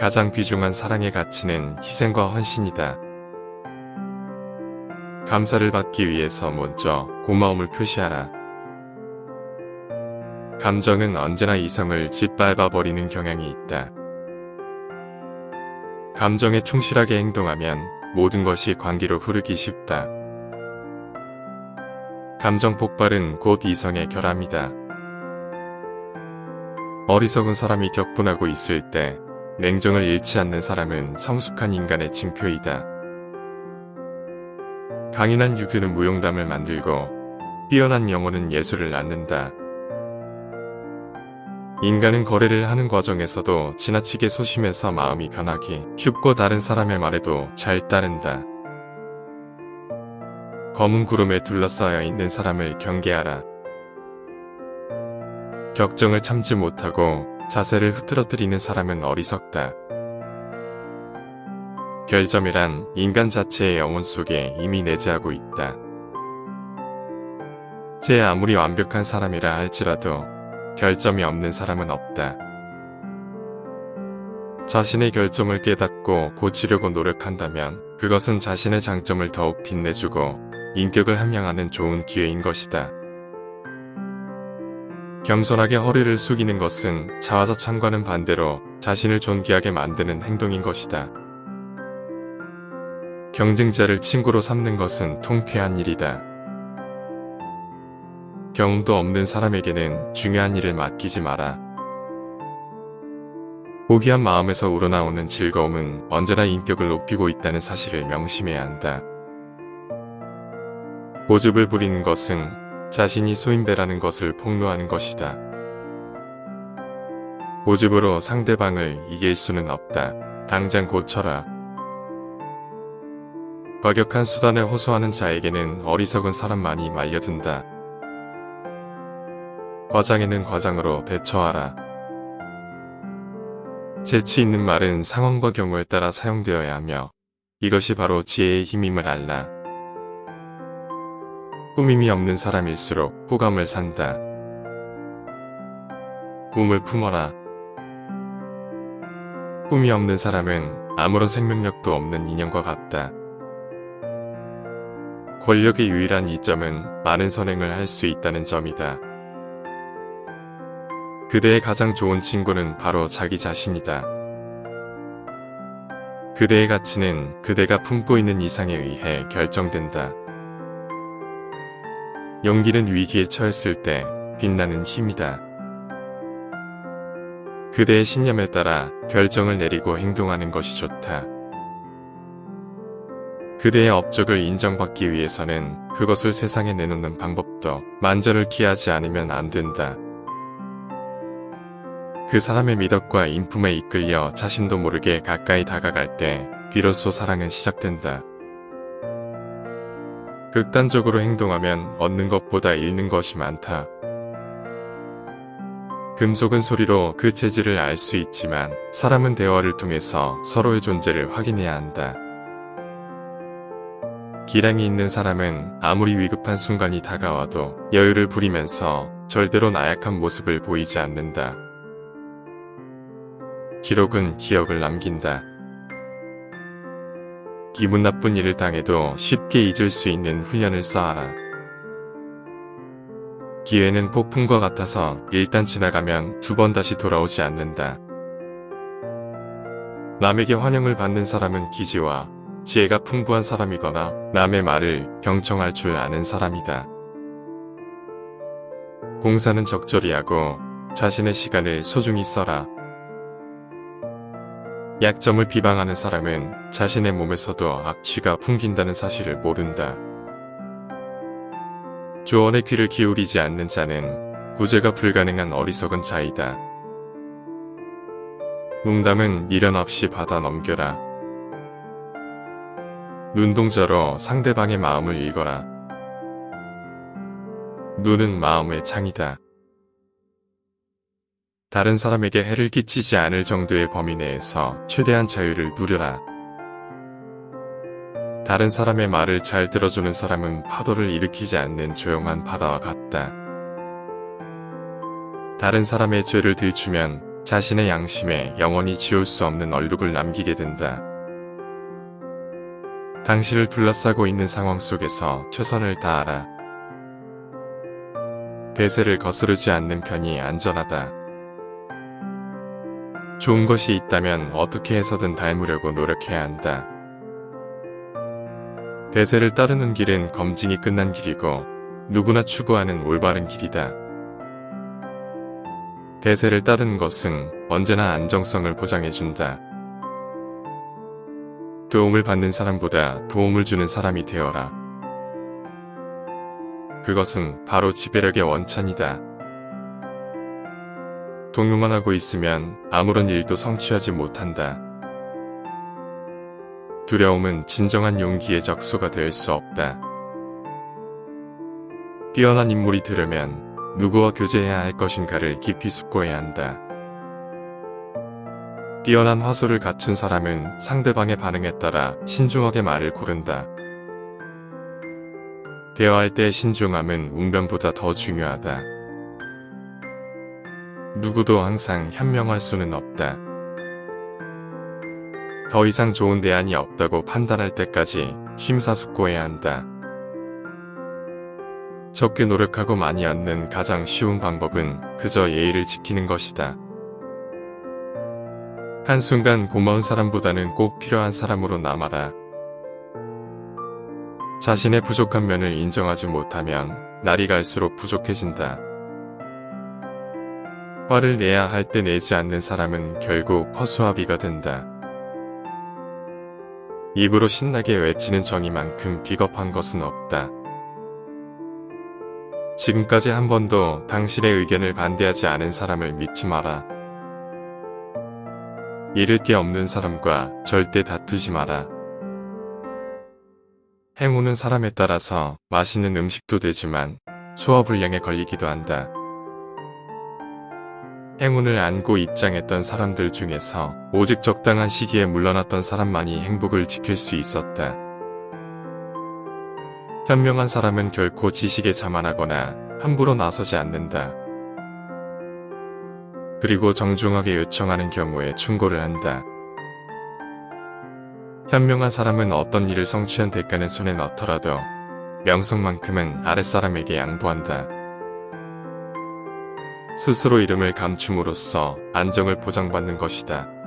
가장 귀중한 사랑의 가치는 희생과 헌신이다. 감사를 받기 위해서 먼저 고마움을 표시하라. 감정은 언제나 이성을 짓밟아버리는 경향이 있다. 감정에 충실하게 행동하면 모든 것이 관계로 흐르기 쉽다. 감정 폭발은 곧 이성의 결함이다. 어리석은 사람이 격분하고 있을 때 냉정을 잃지 않는 사람은 성숙한 인간의 징표이다. 강인한 유교는 무용담을 만들고 뛰어난 영혼은 예술을 낳는다. 인간은 거래를 하는 과정에서도 지나치게 소심해서 마음이 변하기 쉽고 다른 사람의 말에도 잘 따른다. 검은 구름에 둘러싸여 있는 사람을 경계하라. 격정을 참지 못하고 자세를 흐트러뜨리는 사람은 어리석다. 결점이란 인간 자체의 영혼 속에 이미 내재하고 있다. 제 아무리 완벽한 사람이라 할지라도 결점이 없는 사람은 없다. 자신의 결점을 깨닫고 고치려고 노력한다면 그것은 자신의 장점을 더욱 빛내주고 인격을 함양하는 좋은 기회인 것이다. 겸손하게 허리를 숙이는 것은 자화자찬과는 반대로 자신을 존귀하게 만드는 행동인 것이다. 경쟁자를 친구로 삼는 것은 통쾌한 일이다. 경험도 없는 사람에게는 중요한 일을 맡기지 마라. 포기한 마음에서 우러나오는 즐거움은 언제나 인격을 높이고 있다는 사실을 명심해야 한다. 고집을 부리는 것은 자신이 소인배라는 것을 폭로하는 것이다. 고집으로 상대방을 이길 수는 없다. 당장 고쳐라. 과격한 수단을 호소하는 자에게는 어리석은 사람만이 말려든다. 과장에는 과장으로 대처하라. 재치 있는 말은 상황과 경우에 따라 사용되어야 하며 이것이 바로 지혜의 힘임을 알라. 꾸밈이 없는 사람일수록 호감을 산다. 꿈을 품어라. 꿈이 없는 사람은 아무런 생명력도 없는 인형과 같다. 권력의 유일한 이점은 많은 선행을 할 수 있다는 점이다. 그대의 가장 좋은 친구는 바로 자기 자신이다. 그대의 가치는 그대가 품고 있는 이상에 의해 결정된다. 용기는 위기에 처했을 때 빛나는 힘이다. 그대의 신념에 따라 결정을 내리고 행동하는 것이 좋다. 그대의 업적을 인정받기 위해서는 그것을 세상에 내놓는 방법도 만전을 기하지 않으면 안 된다. 그 사람의 미덕과 인품에 이끌려 자신도 모르게 가까이 다가갈 때 비로소 사랑은 시작된다. 극단적으로 행동하면 얻는 것보다 잃는 것이 많다. 금속은 소리로 그 재질을 알 수 있지만 사람은 대화를 통해서 서로의 존재를 확인해야 한다. 기량이 있는 사람은 아무리 위급한 순간이 다가와도 여유를 부리면서 절대로 나약한 모습을 보이지 않는다. 기록은 기억을 남긴다. 기분 나쁜 일을 당해도 쉽게 잊을 수 있는 훈련을 쌓아라. 기회는 폭풍과 같아서 일단 지나가면 두 번 다시 돌아오지 않는다. 남에게 환영을 받는 사람은 기지와 지혜가 풍부한 사람이거나 남의 말을 경청할 줄 아는 사람이다. 봉사는 적절히 하고 자신의 시간을 소중히 써라. 약점을 비방하는 사람은 자신의 몸에서도 악취가 풍긴다는 사실을 모른다. 조언에 귀를 기울이지 않는 자는 구제가 불가능한 어리석은 자이다. 농담은 미련 없이 받아 넘겨라. 눈동자로 상대방의 마음을 읽어라. 눈은 마음의 창이다. 다른 사람에게 해를 끼치지 않을 정도의 범위 내에서 최대한 자유를 누려라. 다른 사람의 말을 잘 들어주는 사람은 파도를 일으키지 않는 조용한 바다와 같다. 다른 사람의 죄를 들추면 자신의 양심에 영원히 지울 수 없는 얼룩을 남기게 된다. 당신을 둘러싸고 있는 상황 속에서 최선을 다하라. 대세를 거스르지 않는 편이 안전하다. 좋은 것이 있다면 어떻게 해서든 닮으려고 노력해야 한다. 대세를 따르는 길은 검증이 끝난 길이고 누구나 추구하는 올바른 길이다. 대세를 따르는 것은 언제나 안정성을 보장해준다. 도움을 받는 사람보다 도움을 주는 사람이 되어라. 그것은 바로 지배력의 원천이다. 동요만 하고 있으면 아무런 일도 성취하지 못한다. 두려움은 진정한 용기의 적소가 될 수 없다. 뛰어난 인물이 되려면 누구와 교제해야 할 것인가를 깊이 숙고해야 한다. 뛰어난 화소를 갖춘 사람은 상대방의 반응에 따라 신중하게 말을 고른다. 대화할 때의 신중함은 웅변보다 더 중요하다. 누구도 항상 현명할 수는 없다. 더 이상 좋은 대안이 없다고 판단할 때까지 심사숙고해야 한다. 적게 노력하고 많이 얻는 가장 쉬운 방법은 그저 예의를 지키는 것이다. 한순간 고마운 사람보다는 꼭 필요한 사람으로 남아라. 자신의 부족한 면을 인정하지 못하면 날이 갈수록 부족해진다. 화를 내야 할 때 내지 않는 사람은 결국 허수아비가 된다. 입으로 신나게 외치는 정의만큼 비겁한 것은 없다. 지금까지 한 번도 당신의 의견을 반대하지 않은 사람을 믿지 마라. 잃을 게 없는 사람과 절대 다투지 마라. 행운은 사람에 따라서 맛있는 음식도 되지만 소화불량에 걸리기도 한다. 행운을 안고 입장했던 사람들 중에서 오직 적당한 시기에 물러났던 사람만이 행복을 지킬 수 있었다. 현명한 사람은 결코 지식에 자만하거나 함부로 나서지 않는다. 그리고 정중하게 요청하는 경우에 충고를 한다. 현명한 사람은 어떤 일을 성취한 대가는 손에 넣더라도 명성만큼은 아랫사람에게 양보한다. 스스로 이름을 감춤으로써 안정을 보장받는 것이다.